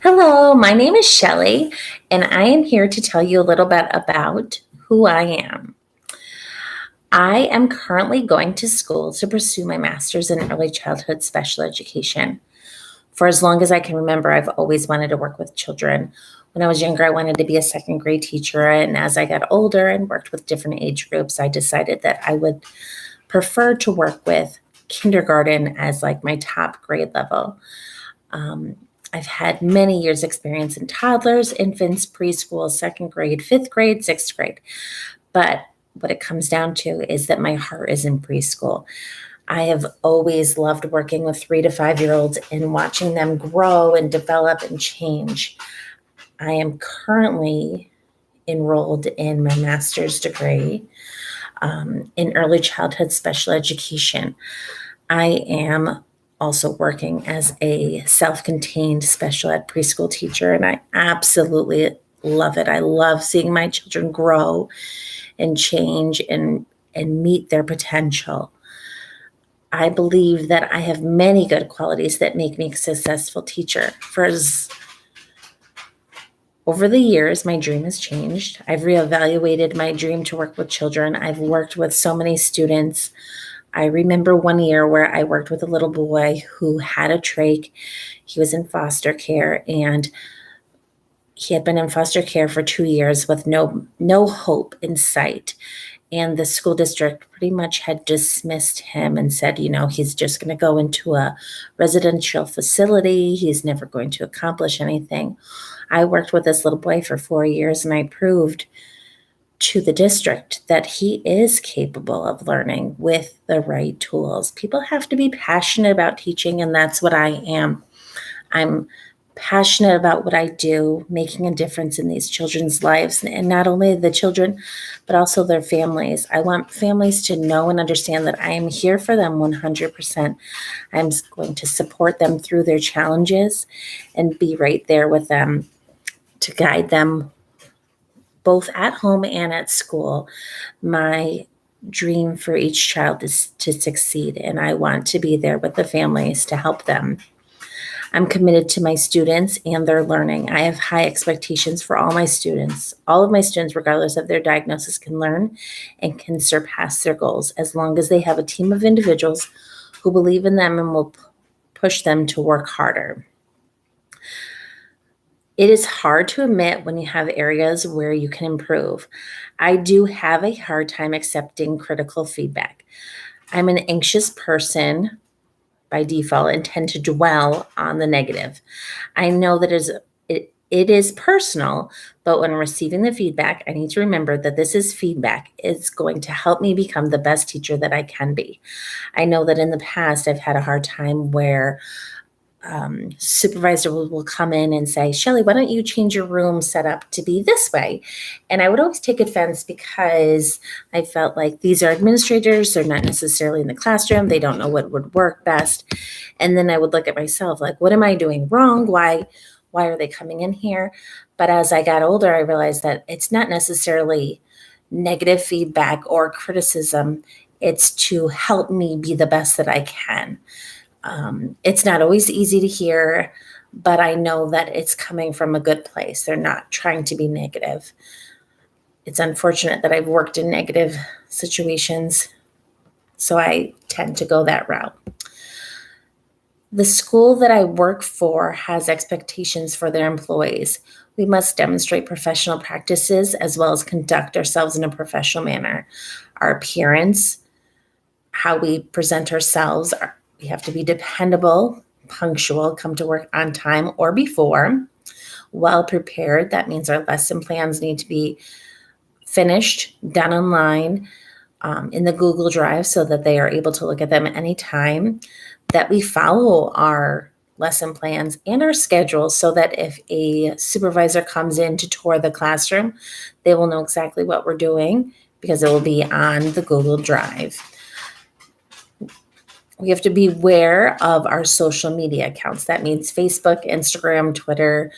Hello, my name is Shelley, and I am here to tell you a little bit about who I am. I am currently going to school to pursue my master's in early childhood special education. For as long as I can remember, I've always wanted to work with children. When I was younger, I wanted to be a second grade teacher, and as I got older and worked with different age groups, I decided that I would prefer to work with kindergarten as like my top grade level. Um, I've had many years experience in toddlers, infants, preschool, second grade, fifth grade, sixth grade. But what it comes down to is that my heart is in preschool. I have always loved working with 3 to 5 year olds and watching them grow and develop and change. I am currently enrolled in my master's degree in early childhood special education. I am also working as a self contained special ed preschool teacher, and I absolutely love it. I love seeing my children grow and change and meet their potential. I believe that I have many good qualities that make me a successful teacher. Over the years, my dream has changed. I've reevaluated my dream to work with children. I've worked with so many students. I remember one year where I worked with a little boy who had a trach. He was in foster care, and he had been in foster care for 2 years with no hope in sight. And the school district pretty much had dismissed him and said, he's just going to go into a residential facility. He's never going to accomplish anything. I worked with this little boy for 4 years, and I proved to the district that he is capable of learning with the right tools. People have to be passionate about teaching, and that's what I am. I'm passionate about what I do, making a difference in these children's lives, and not only the children, but also their families. I want families to know and understand that I am here for them 100%. I'm going to support them through their challenges and be right there with them to guide them both at home and at school. My dream for each child is to succeed, and I want to be there with the families to help them. I'm committed to my students and their learning. I have high expectations for all my students. All of my students, regardless of their diagnosis, can learn and can surpass their goals as long as they have a team of individuals who believe in them and will push them to work harder. It is hard to admit when you have areas where you can improve. I do have a hard time accepting critical feedback. I'm an anxious person by default and tend to dwell on the negative. I know that it is personal, but when receiving the feedback, I need to remember that this is feedback. It's going to help me become the best teacher that I can be. I know that in the past, I've had a hard time where supervisor will come in and say, Shelley, why don't you change your room setup to be this way? And I would always take offense because I felt like these are administrators. They're not necessarily in the classroom. They don't know what would work best. And then I would look at myself like, what am I doing wrong? Why are they coming in here? But as I got older, I realized that it's not necessarily negative feedback or criticism. It's to help me be the best that I can. It's not always easy to hear, but I know that it's coming from a good place. They're not trying to be negative. It's unfortunate that I've worked in negative situations, so I tend to go that route. The school that I work for has expectations for their employees. We must demonstrate professional practices as well as conduct ourselves in a professional manner. Our appearance, how we present ourselves, we have to be dependable, punctual, come to work on time or before, well prepared. That means our lesson plans need to be finished, done online, in the Google Drive so that they are able to look at them at any time, that we follow our lesson plans and our schedules so that if a supervisor comes in to tour the classroom, they will know exactly what we're doing because it will be on the Google Drive. We have to be aware of our social media accounts. That means Facebook, Instagram, Twitter,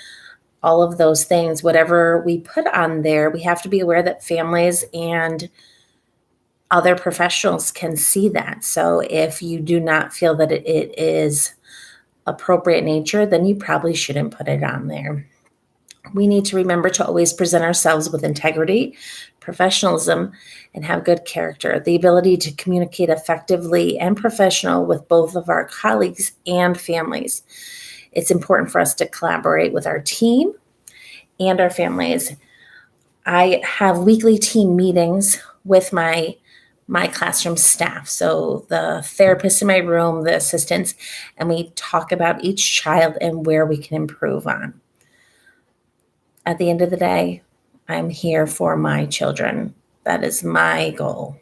all of those things. Whatever we put on there, we have to be aware that families and other professionals can see that. So if you do not feel that it is appropriate nature, then you probably shouldn't put it on there. We need to remember to always present ourselves with integrity, professionalism, and have good character. The ability to communicate effectively and professional with both of our colleagues and families. It's important for us to collaborate with our team and our families. I have weekly team meetings with my classroom staff. So the therapists in my room, the assistants, and we talk about each child and where we can improve on. At the end of the day, I'm here for my children. That is my goal.